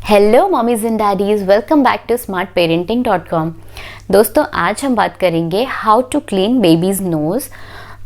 Hello mommies and daddies, welcome back to smartparenting.com। दोस्तों, आज हम बात करेंगे how to clean baby's nose.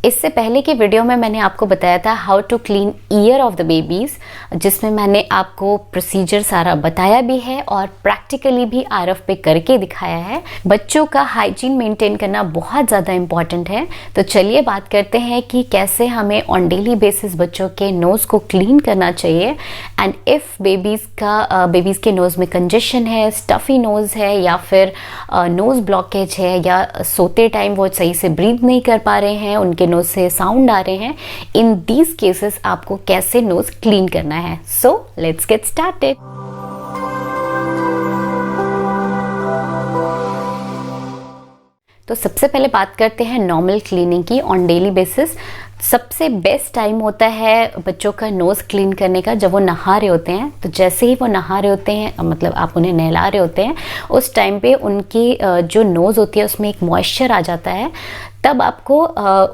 इससे पहले के वीडियो में मैंने आपको बताया था how to clean ear of the babies, जिसमें मैंने आपको प्रोसीजर सारा बताया भी है और प्रैक्टिकली भी आरएफ पे करके दिखाया है। बच्चों का हाइजीन मेंटेन करना बहुत ज़्यादा इम्पॉर्टेंट है। तो चलिए बात करते हैं कि कैसे हमें ऑन डेली बेसिस बच्चों के नोज़ को क्लीन करना चाहिए। एंड इफ़ बेबीज़ के नोज़ में कंजेशन है, स्टफ़ी नोज़ है, या फिर नोज़ ब्लॉकेज है, या सोते टाइम वो सही से ब्रीथ नहीं कर पा रहे हैं, उनके नोज से साउंड आ रहे हैं, इन दीज केसेस आपको कैसे नोज क्लीन करना है। So let's get started. तो सबसे पहले बात करते हैं नॉर्मल क्लीनिंग की ऑन डेली बेसिस। सबसे बेस्ट टाइम होता है बच्चों का नोज़ क्लीन करने का जब वो नहा रहे होते हैं। तो जैसे ही वो नहा रहे होते हैं, मतलब आप उन्हें नहला रहे होते हैं, उस टाइम पे उनकी जो नोज़ होती है उसमें एक मॉइस्चर आ जाता है। तब आपको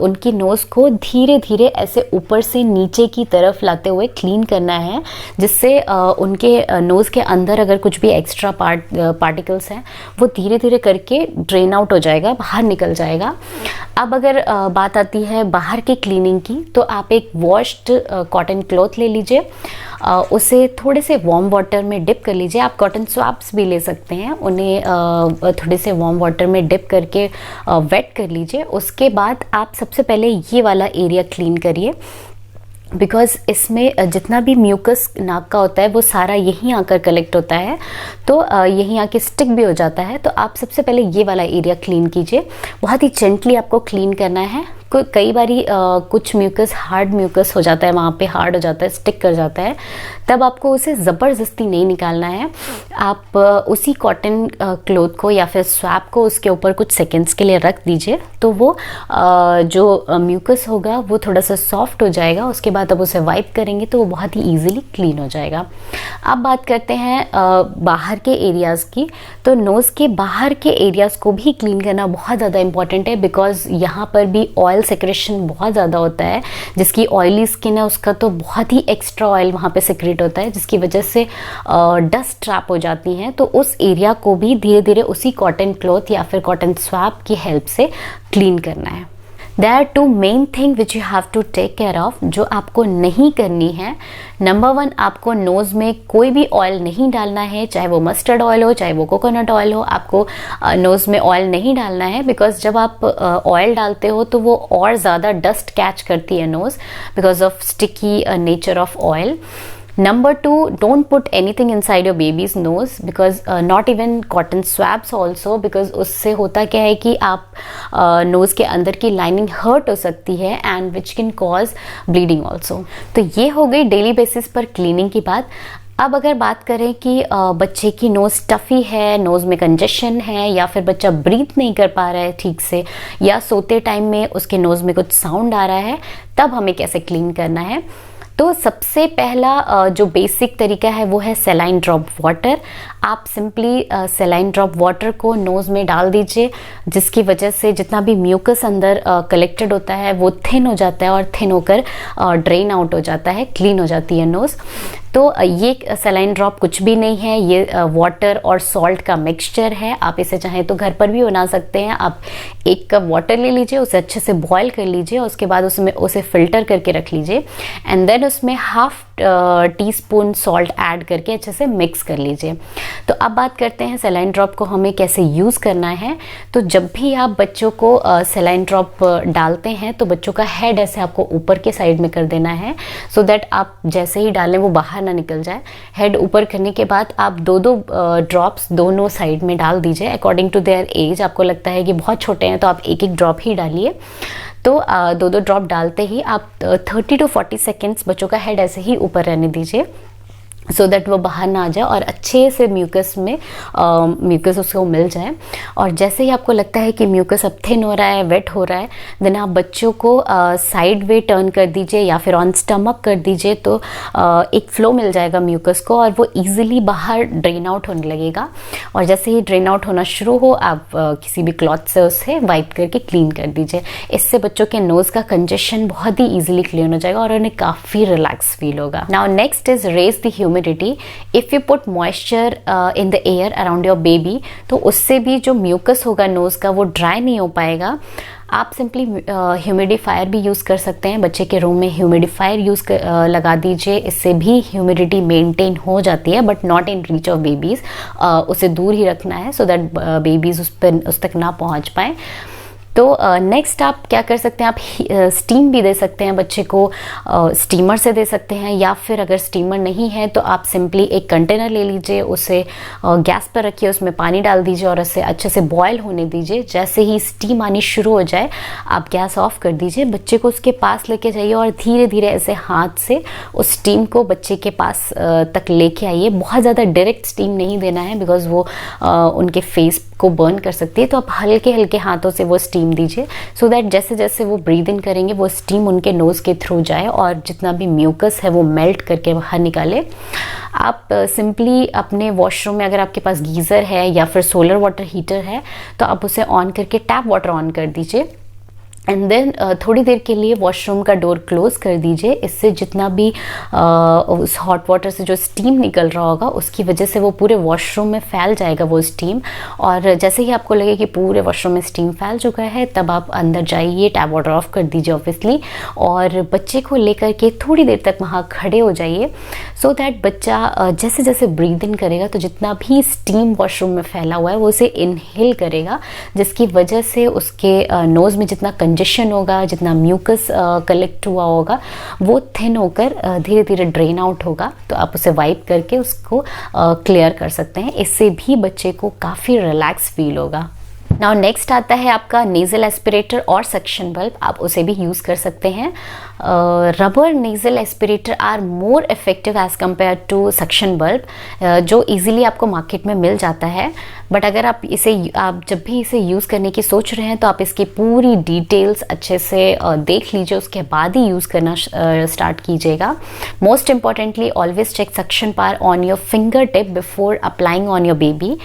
उनकी नोज़ को धीरे धीरे ऐसे ऊपर से नीचे की तरफ लाते हुए क्लीन करना है, जिससे उनके नोज़ के अंदर अगर कुछ भी एक्स्ट्रा पार्टिकल्स हैं वो धीरे धीरे करके ड्रेन आउट हो जाएगा, बाहर निकल जाएगा। अब अगर बात आती है बाहर की क्लीनिंग की, तो आप एक वॉश्ड कॉटन क्लॉथ ले लीजिए, उसे थोड़े से वार्म वाटर में डिप कर लीजिए। आप कॉटन स्वैप्स भी ले सकते हैं, उन्हें थोड़े से वार्म वाटर में डिप करके वेट कर लीजिए। उसके बाद आप सबसे पहले ये वाला एरिया क्लीन करिए, बिकॉज़ इसमें जितना भी म्यूकस नाक का होता है वो सारा यहीं आकर कलेक्ट होता है, तो यहीं आके स्टिक भी हो जाता है। तो आप सबसे पहले ये वाला एरिया क्लीन कीजिए। बहुत ही जेंटली आपको क्लीन करना है। कई बारी कुछ म्यूकस हार्ड म्यूकस हो जाता है, वहाँ पे हार्ड हो जाता है, स्टिक कर जाता है, तब आपको उसे ज़बरदस्ती नहीं निकालना है। आप उसी कॉटन क्लॉथ को या फिर स्वैप को उसके ऊपर कुछ सेकेंड्स के लिए रख दीजिए, तो वो जो म्यूकस होगा वो थोड़ा सा सॉफ्ट हो जाएगा। उसके बाद अब उसे वाइप करेंगे तो वो बहुत ही ईजिली क्लीन हो जाएगा। अब बात करते हैं बाहर के एरियाज़ की। तो नोज़ के बाहर के एरियाज़ को भी क्लीन करना बहुत ज़्यादा इंपॉर्टेंट है, बिकॉज यहाँ पर भी ऑयल सेक्रेशन बहुत ज़्यादा होता है। जिसकी ऑयली स्किन है उसका तो बहुत ही एक्स्ट्रा ऑयल वहाँ पे सेक्रेट होता है, जिसकी वजह से डस्ट ट्रैप हो जाती हैं। तो उस एरिया को भी धीरे धीरे उसी कॉटन क्लॉथ या फिर कॉटन स्वैप की हेल्प से क्लीन करना है। There are two main things which you have to take care of, जो आपको नहीं करनी है। नंबर 1, आपको नोज़ में कोई भी ऑयल नहीं डालना है, चाहे वो मस्टर्ड ऑयल हो, चाहे वो कोकोनट ऑयल हो। आपको नोज़ में ऑयल नहीं डालना है, बिकॉज जब आप ऑयल डालते हो तो वो और ज़्यादा डस्ट कैच करती है nose, because of sticky nature of oil. Number 2, don't put anything inside your baby's nose, because not even cotton swabs also, because उससे होता क्या है कि आप नोज़ के अंदर की लाइनिंग हर्ट हो सकती है and which can cause bleeding also। तो ये हो गई डेली बेसिस पर क्लीनिंग की बात। अब अगर बात करें कि बच्चे की नोज़ स्टफ़ी है, नोज़ में कंजेशन है, या फिर बच्चा ब्रीथ नहीं कर पा रहा है ठीक से, या सोते टाइम में उसके नोज़ में कुछ साउंड आ रहा है, तब हमें कैसे क्लीन करना है। तो सबसे पहला जो बेसिक तरीका है वो है सेलाइन ड्रॉप वाटर। आप सिंपली सेलाइन ड्रॉप वाटर को नोज़ में डाल दीजिए, जिसकी वजह से जितना भी म्यूकस अंदर कलेक्टेड होता है वो थिन हो जाता है और थिन होकर ड्रेन आउट हो जाता है, क्लीन हो जाती है नोज़। तो ये सेलाइन ड्रॉप कुछ भी नहीं है, ये वाटर और सॉल्ट का मिक्सचर है। आप इसे चाहें तो घर पर भी बना सकते हैं। आप 1 कप वाटर ले लीजिए, उसे अच्छे से बॉयल कर लीजिए, उसके बाद उसमें उसे फिल्टर करके रख लीजिए, एंड देन उसमें हाफ टीस्पून सॉल्ट ऐड करके अच्छे से मिक्स कर लीजिए। तो अब बात करते हैं सेलाइन ड्रॉप को हमें कैसे यूज़ करना है। तो जब भी आप बच्चों को सेलाइन ड्रॉप डालते हैं तो बच्चों का हेड ऐसे आपको ऊपर के साइड में कर देना है, सो दैट आप जैसे ही डालें वो बाहर ना निकल जाए। हेड ऊपर करने के बाद आप 2-2 ड्रॉप्स दोनों साइड में डाल दीजिए अकॉर्डिंग टू देयर एज। आपको लगता है कि बहुत छोटे हैं तो आप 1-1 ड्रॉप ही डालिए। तो 2-2 ड्रॉप डालते ही आप 30 to 40 सेकेंड्स बच्चों का हेड ऐसे ही ऊपर रहने दीजिए, सो दैट वो बाहर ना आ जाए और अच्छे से म्यूकस में म्यूकस उसको मिल जाए। और जैसे ही आपको लगता है कि म्यूकस अब थिन हो रहा है, वेट हो रहा है, देन आप बच्चों को साइड वे टर्न कर दीजिए या फिर ऑन स्टमक कर दीजिए, तो एक फ्लो मिल जाएगा म्यूकस को और वो ईजिली बाहर ड्रेन आउट होने लगेगा। और जैसे ही ड्रेन आउट होना शुरू हो, आप किसी भी क्लॉथ से उसे वाइप करके क्लीन कर दीजिए। इससे बच्चों के नोज़ का कंजेशन बहुत ही ईजिली क्लीन हो जाएगा और उन्हें काफ़ी रिलैक्स फील होगा। Now next is raise the humidity humidity, if you put moisture in the air around your baby, तो उससे भी जो म्यूकस होगा नोज़ का वो ड्राई नहीं हो पाएगा। आप सिंपली ह्यूमिडिफायर भी यूज़ कर सकते हैं, बच्चे के रूम में ह्यूमिडिफायर लगा दीजिए, इससे भी ह्यूमिडिटी मेंटेन हो जाती है, but not in reach of babies. उसे दूर ही रखना है सो दैट बेबीज़ उस तक ना पहुंच पाए। तो नेक्स्ट आप क्या कर सकते हैं, आप स्टीम भी दे सकते हैं बच्चे को, स्टीमर से दे सकते हैं, या फिर अगर स्टीमर नहीं है तो आप सिंपली एक कंटेनर ले लीजिए, उसे गैस पर रखिए, उसमें पानी डाल दीजिए और उसे अच्छे से बॉयल होने दीजिए। जैसे ही स्टीम आनी शुरू हो जाए आप गैस ऑफ कर दीजिए, बच्चे को उसके पास लेके जाइए और धीरे धीरे ऐसे हाथ से उस स्टीम को बच्चे के पास तक लेके आइए। बहुत ज़्यादा डायरेक्ट स्टीम नहीं देना है बिकॉज वो उनके फेस को बर्न कर सकती है, तो आप हल्के हल्के हाथों से वो स्टीम दीजिए सो दैट जैसे जैसे वो ब्रीद इन करेंगे वो स्टीम उनके नोज़ के थ्रू जाए और जितना भी म्यूकस है वो मेल्ट करके बाहर निकाले। आप सिंपली अपने वॉशरूम में, अगर आपके पास गीज़र है या फिर सोलर वाटर हीटर है, तो आप उसे ऑन करके टैप वाटर ऑन कर दीजिए एंड देन थोड़ी देर के लिए वॉशरूम का डोर क्लोज कर दीजिए। इससे जितना भी उस हॉट वाटर से जो स्टीम निकल रहा होगा उसकी वजह से वो पूरे वॉशरूम में फैल जाएगा वो स्टीम, और जैसे ही आपको लगे कि पूरे वॉशरूम में स्टीम फैल चुका है तब आप अंदर जाइए, टैप वाटर ऑफ कर दीजिए ऑब्वियसली, और बच्चे को लेकर के थोड़ी देर तक वहाँ खड़े हो जाइए सो दैट बच्चा जैसे जैसे ब्रीद इन करेगा तो जितना भी स्टीम वॉशरूम में फैला हुआ है वो उसे इनहेल करेगा, जिसकी वजह से उसके नोज़ में जितना कंजेशन होगा, जितना म्यूकस कलेक्ट हुआ होगा वो थिन होकर धीरे धीरे ड्रेन आउट होगा। तो आप उसे वाइप करके उसको क्लियर कर सकते हैं, इससे भी बच्चे को काफ़ी रिलैक्स फील होगा। नाउ नेक्स्ट आता है आपका नेज़ल एस्पिरेटर और सक्शन बल्ब, आप उसे भी यूज़ कर सकते हैं। Rubber nasal aspirator are more effective as compare to suction bulb, जो इजीली आपको मार्केट में मिल जाता है। बट अगर आप जब भी इसे यूज़ करने की सोच रहे हैं तो आप इसकी पूरी डिटेल्स अच्छे से देख लीजिए, उसके बाद ही यूज़ करना स्टार्ट कीजिएगा। Most importantly always check suction power on your finger tip before applying on your baby.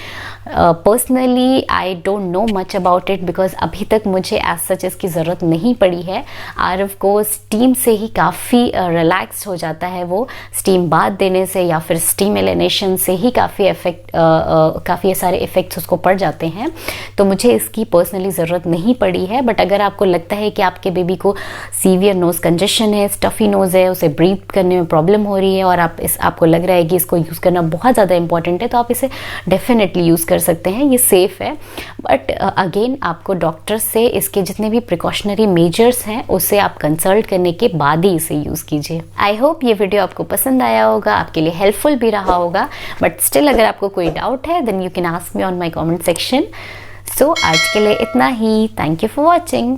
Personally I don't know much about it because अभी तक मुझे एज सच इसकी ज़रूरत नहीं पड़ी है। आरव को स्टीम से ही काफ़ी रिलैक्स हो जाता है, वो स्टीम बाथ देने से या फिर स्टीम एलिनेशन से ही काफ़ी सारे इफ़ेक्ट्स उसको पड़ जाते हैं, तो मुझे इसकी पर्सनली ज़रूरत नहीं पड़ी है। बट अगर आपको लगता है कि आपके बेबी को सीवियर नोज़ कंजेशन है, स्टफ़ी नोज़ है, उसे ब्रीथ करने में प्रॉब्लम हो रही है और आपको लग रहा है कि इसको यूज़ करना बहुत ज़्यादा इंपॉर्टेंट है, तो आप इसे डेफिनेटली यूज़ कर सकते हैं, ये सेफ़ है। बट अगेन आपको डॉक्टर से इसके जितने भी प्रिकॉशनरी मेजर्स हैं उसे आप कंसल्ट करने के बाद ही इसे यूज़ कीजिए। आई होप ये वीडियो आपको पसंद आया होगा, आपके लिए हेल्पफुल भी रहा होगा। बट स्टिल अगर आपको कोई डाउट है then you can ask me on my comment section. So आज के लिए इतना ही। Thank you for watching.